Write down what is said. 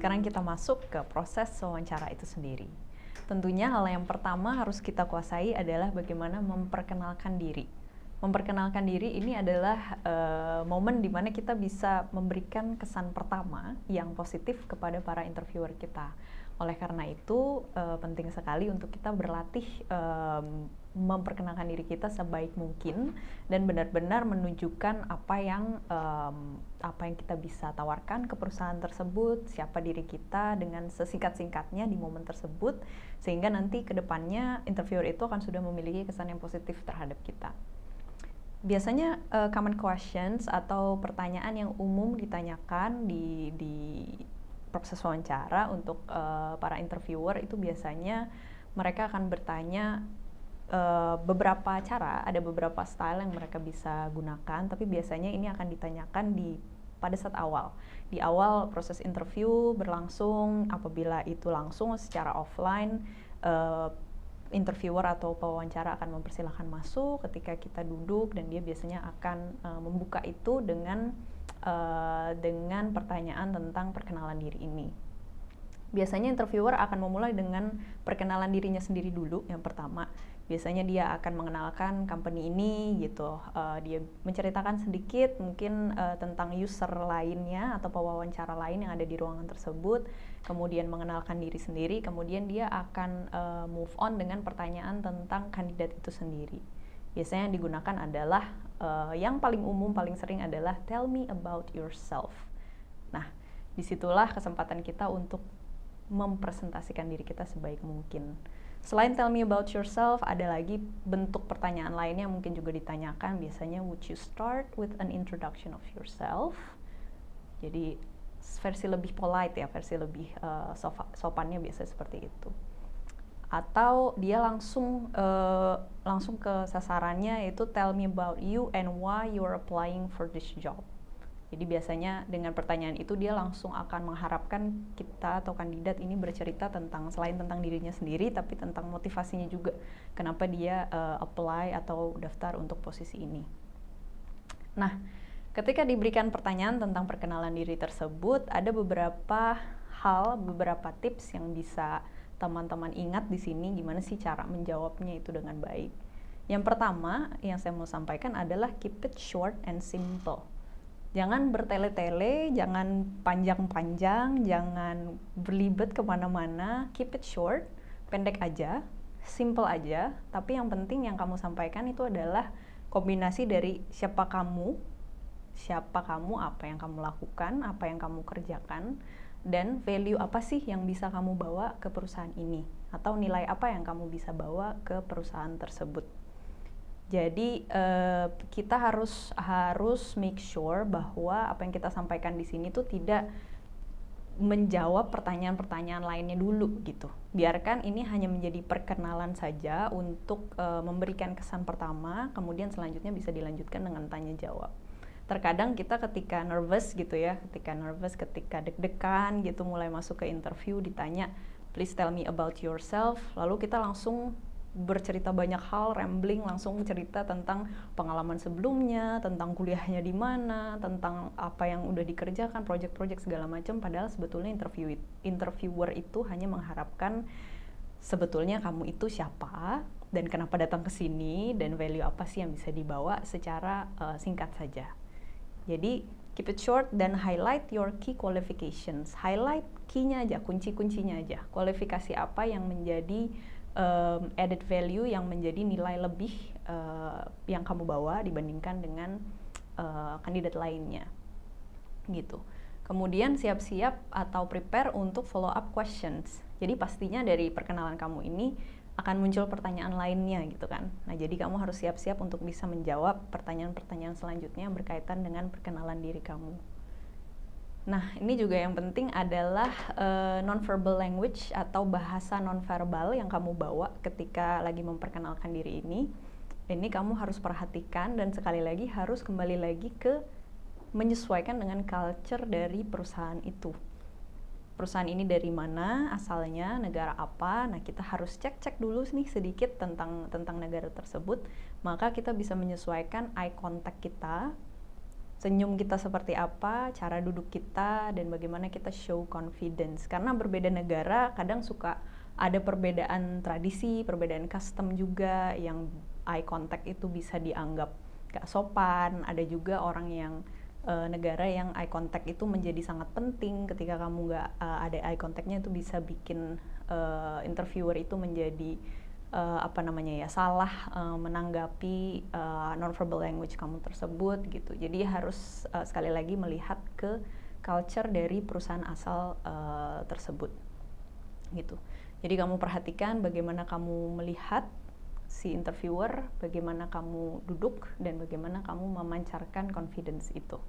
sekarang kita masuk ke proses wawancara itu sendiri. Tentunya hal yang pertama harus kita kuasai adalah bagaimana memperkenalkan diri. Memperkenalkan diri ini adalah momen di mana kita bisa memberikan kesan pertama yang positif kepada para interviewer kita. Oleh karena itu penting sekali untuk kita berlatih memperkenalkan diri kita sebaik mungkin dan benar-benar menunjukkan apa yang kita bisa tawarkan ke perusahaan tersebut, siapa diri kita dengan sesingkat-singkatnya di momen tersebut, sehingga nanti ke depannya interviewer itu akan sudah memiliki kesan yang positif terhadap kita. Biasanya common questions atau pertanyaan yang umum ditanyakan di proses wawancara untuk para interviewer itu biasanya mereka akan bertanya beberapa cara, ada beberapa style yang mereka bisa gunakan, tapi biasanya ini akan ditanyakan pada saat awal. Di awal proses interview berlangsung, apabila itu langsung secara offline, interviewer atau pewawancara akan mempersilahkan masuk ketika kita duduk, dan dia biasanya akan membuka itu dengan pertanyaan tentang perkenalan diri ini. Biasanya interviewer akan memulai dengan perkenalan dirinya sendiri dulu yang pertama. Biasanya dia akan mengenalkan company ini gitu. Dia menceritakan sedikit mungkin tentang user lainnya atau pewawancara lain yang ada di ruangan tersebut. Kemudian mengenalkan diri sendiri. Kemudian dia akan move on dengan pertanyaan tentang kandidat itu sendiri. Biasanya yang digunakan adalah yang paling umum, paling sering adalah tell me about yourself. Nah, disitulah kesempatan kita untuk mempresentasikan diri kita sebaik mungkin. Selain tell me about yourself, ada lagi bentuk pertanyaan lainnya yang mungkin juga ditanyakan. Biasanya, would you start with an introduction of yourself? Jadi versi lebih polite ya, versi lebih sopannya biasanya seperti itu. Atau dia langsung ke sasarannya, yaitu tell me about you and why you're applying for this job. Jadi biasanya dengan pertanyaan itu dia langsung akan mengharapkan kita atau kandidat ini bercerita selain tentang dirinya sendiri, tapi tentang motivasinya juga, kenapa dia apply atau daftar untuk posisi ini. Nah, ketika diberikan pertanyaan tentang perkenalan diri tersebut, ada beberapa tips yang bisa teman-teman ingat di sini, gimana sih cara menjawabnya itu dengan baik. Yang pertama yang saya mau sampaikan adalah keep it short and simple. Jangan bertele-tele, jangan panjang-panjang, jangan berlibet kemana-mana. Keep it short, pendek aja, simple aja. Tapi yang penting yang kamu sampaikan itu adalah kombinasi dari siapa kamu, apa yang kamu lakukan, apa yang kamu kerjakan, dan value apa sih yang bisa kamu bawa ke perusahaan ini, atau nilai apa yang kamu bisa bawa ke perusahaan tersebut. Jadi kita harus make sure bahwa apa yang kita sampaikan di sini tuh tidak menjawab pertanyaan-pertanyaan lainnya dulu gitu. Biarkan ini hanya menjadi perkenalan saja untuk memberikan kesan pertama, kemudian selanjutnya bisa dilanjutkan dengan tanya jawab. Terkadang kita ketika nervous, ketika deg-degan gitu mulai masuk ke interview, ditanya please tell me about yourself, lalu kita langsung bercerita banyak hal, rambling, langsung cerita tentang pengalaman sebelumnya, tentang kuliahnya di mana, tentang apa yang udah dikerjakan, project-project segala macam. Padahal sebetulnya interviewer itu hanya mengharapkan sebetulnya kamu itu siapa dan kenapa datang ke sini dan value apa sih yang bisa dibawa secara singkat saja. Jadi keep it short dan highlight your key qualifications. Highlight key-nya aja, kunci-kuncinya aja. Kualifikasi apa yang menjadi added value, yang menjadi nilai lebih yang kamu bawa dibandingkan dengan kandidat lainnya gitu. Kemudian siap-siap atau prepare untuk follow up questions. Jadi pastinya dari perkenalan kamu ini akan muncul pertanyaan lainnya gitu kan. Nah, jadi kamu harus siap-siap untuk bisa menjawab pertanyaan-pertanyaan selanjutnya yang berkaitan dengan perkenalan diri kamu. Nah, ini juga yang penting adalah non-verbal language atau bahasa non-verbal yang kamu bawa ketika lagi memperkenalkan diri ini. Ini kamu harus perhatikan dan sekali lagi harus kembali lagi ke menyesuaikan dengan culture dari perusahaan itu. Perusahaan ini dari mana asalnya, negara apa. Nah, kita harus cek dulu nih sedikit tentang negara tersebut. Maka kita bisa menyesuaikan eye contact kita senyum kita seperti apa, cara duduk kita, dan bagaimana kita show confidence. Karena berbeda negara kadang suka ada perbedaan tradisi, perbedaan custom juga, yang eye contact itu bisa dianggap gak sopan. Ada juga orang yang negara yang eye contact itu menjadi sangat penting. Ketika kamu gak ada eye contactnya, itu bisa bikin interviewer itu menjadi salah menanggapi nonverbal language kamu tersebut gitu. Jadi harus sekali lagi melihat ke culture dari perusahaan asal tersebut gitu. Jadi kamu perhatikan bagaimana kamu melihat si interviewer, bagaimana kamu duduk, dan bagaimana kamu memancarkan confidence itu.